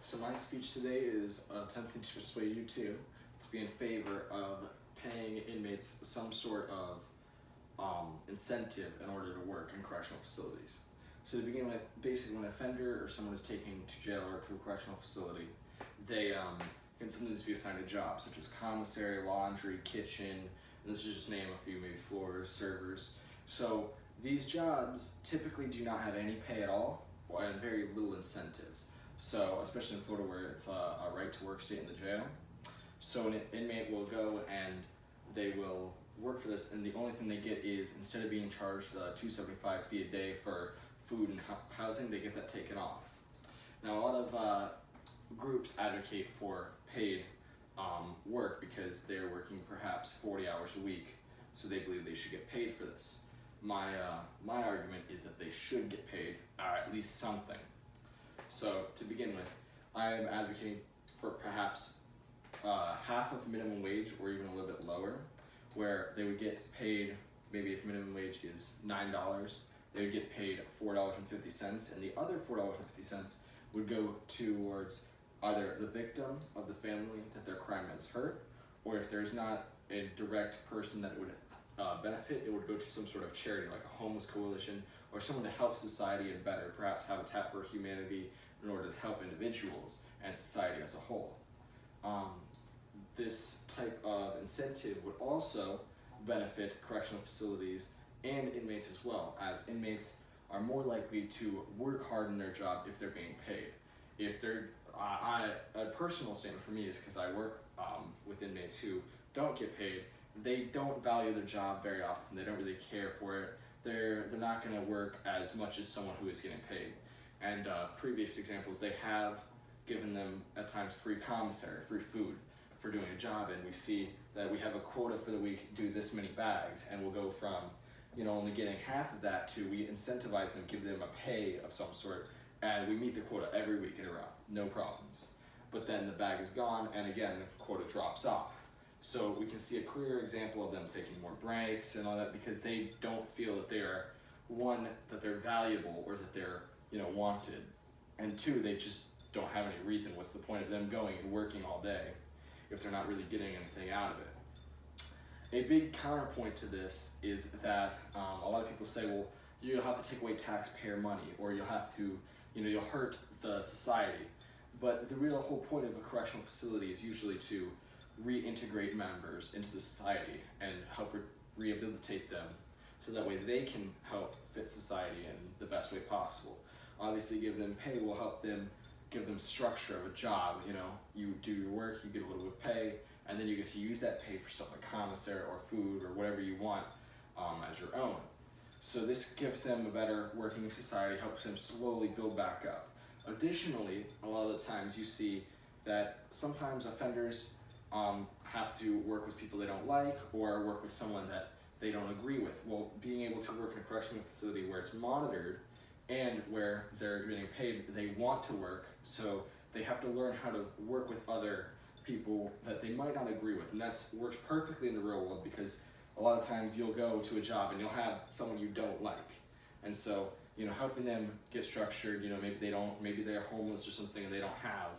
So my speech today is attempting to persuade you to be in favor of paying inmates some sort of incentive in order to work in correctional facilities. So to begin with, basically when an offender or someone is taken to jail or to a correctional facility, they can sometimes be assigned a job, such as commissary, laundry, kitchen, and this is just name a few, maybe floors, servers. So these jobs typically do not have any pay at all and very little incentives. So, especially in Florida where it's a right to work state in the jail. So an inmate will go and they will work for this, and the only thing they get is, instead of being charged $275 fee a day for food and housing, they get that taken off. Now a lot of groups advocate for paid work because they're working perhaps 40 hours a week, so they believe they should get paid for this. My argument is that they should get paid at least something. So to begin with, I am advocating for perhaps half of minimum wage or even a little bit lower, where they would get paid, maybe if minimum wage is $9, they would get paid $4.50, and the other $4.50 would go towards either the victim of the family that their crime has hurt, or if there's not a direct person that would benefit, it would go to some sort of charity like a homeless coalition or someone to help society and better, perhaps Habitat for Humanity, in order to help individuals and society as a whole. This type of incentive would also benefit correctional facilities and inmates as well, as inmates are more likely to work hard in their job if they're being paid. If they're, a personal statement for me is because I work with inmates who don't get paid, they don't value their job very often, they don't really care for it, they're not going to work as much as someone who is getting paid. And previous examples, they have given them at times free commissary, free food for doing a job, and we see that we have a quota for the week, do this many bags, and we'll go from only getting half of that to we incentivize them, give them a pay of some sort, and we meet the quota every week in a row, no problems. But then the bag is gone, and again the quota drops off. So we can see a clear example of them taking more breaks and all that because they don't feel that they're, one, that they're valuable or that they're wanted, and two, they just don't have any reason. What's the point of them going and working all day if they're not really getting anything out of it? A big counterpoint to this is that a lot of people say, well, you'll have to take away taxpayer money, or you'll have to, you'll hurt the society. But the real whole point of a correctional facility is usually to reintegrate members into the society and help rehabilitate them so that way they can help fit society in the best way possible. Obviously, give them pay will help them, give them structure of a job. You do your work, you get a little bit of pay, and then you get to use that pay for stuff like commissary or food or whatever you want as your own. So this gives them a better working society, helps them slowly build back up. Additionally, a lot of the times you see that sometimes offenders have to work with people they don't like or work with someone that they don't agree with. Well, being able to work in a correctional facility where it's monitored and where they're getting paid, they want to work, so they have to learn how to work with other people that they might not agree with. And that works perfectly in the real world because a lot of times you'll go to a job and you'll have someone you don't like. And so, helping them get structured, maybe they're homeless or something and they don't have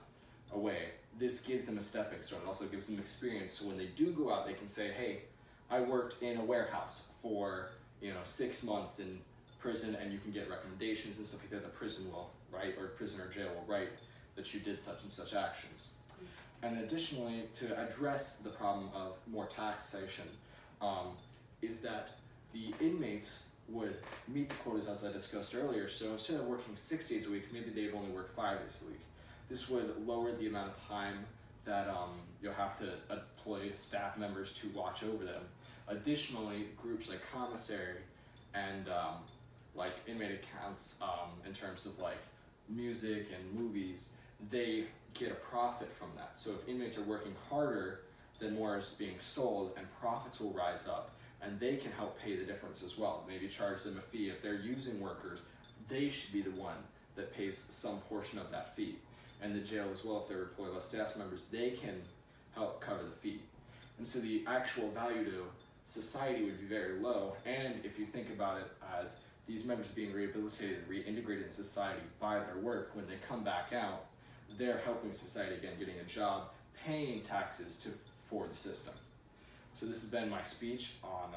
a way. This gives them a stepping stone. It also gives them experience, so when they do go out, they can say, hey, I worked in a warehouse for 6 months in prison, and you can get recommendations and stuff like that. The prison will write, or prison or jail will write that you did such and such actions. And additionally, to address the problem of more taxation, is that the inmates would meet the quotas as I discussed earlier. So instead of working 6 days a week, maybe they'd only work 5 days a week. This would lower the amount of time that you'll have to employ staff members to watch over them. Additionally, groups like commissary and like inmate accounts in terms of like music and movies, they get a profit from that. So if inmates are working harder, then more is being sold and profits will rise up, and they can help pay the difference as well. Maybe charge them a fee. If they're using workers, they should be the one that pays some portion of that fee. And the jail as well, if they're employed by staff members, they can help cover the fee. And so the actual value to society would be very low. And if you think about it as these members being rehabilitated and reintegrated in society by their work, when they come back out, they're helping society again, getting a job, paying taxes for the system. So this has been my speech on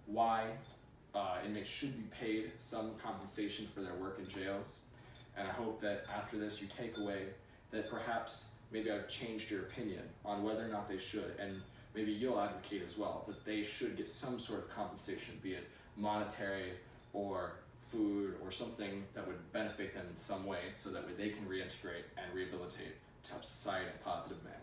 why inmates should be paid some compensation for their work in jails. And I hope that after this you take away that perhaps maybe I've changed your opinion on whether or not they should, and maybe you'll advocate as well that they should get some sort of compensation, be it monetary or food or something that would benefit them in some way, so that way they can reintegrate and rehabilitate to help society in a positive manner.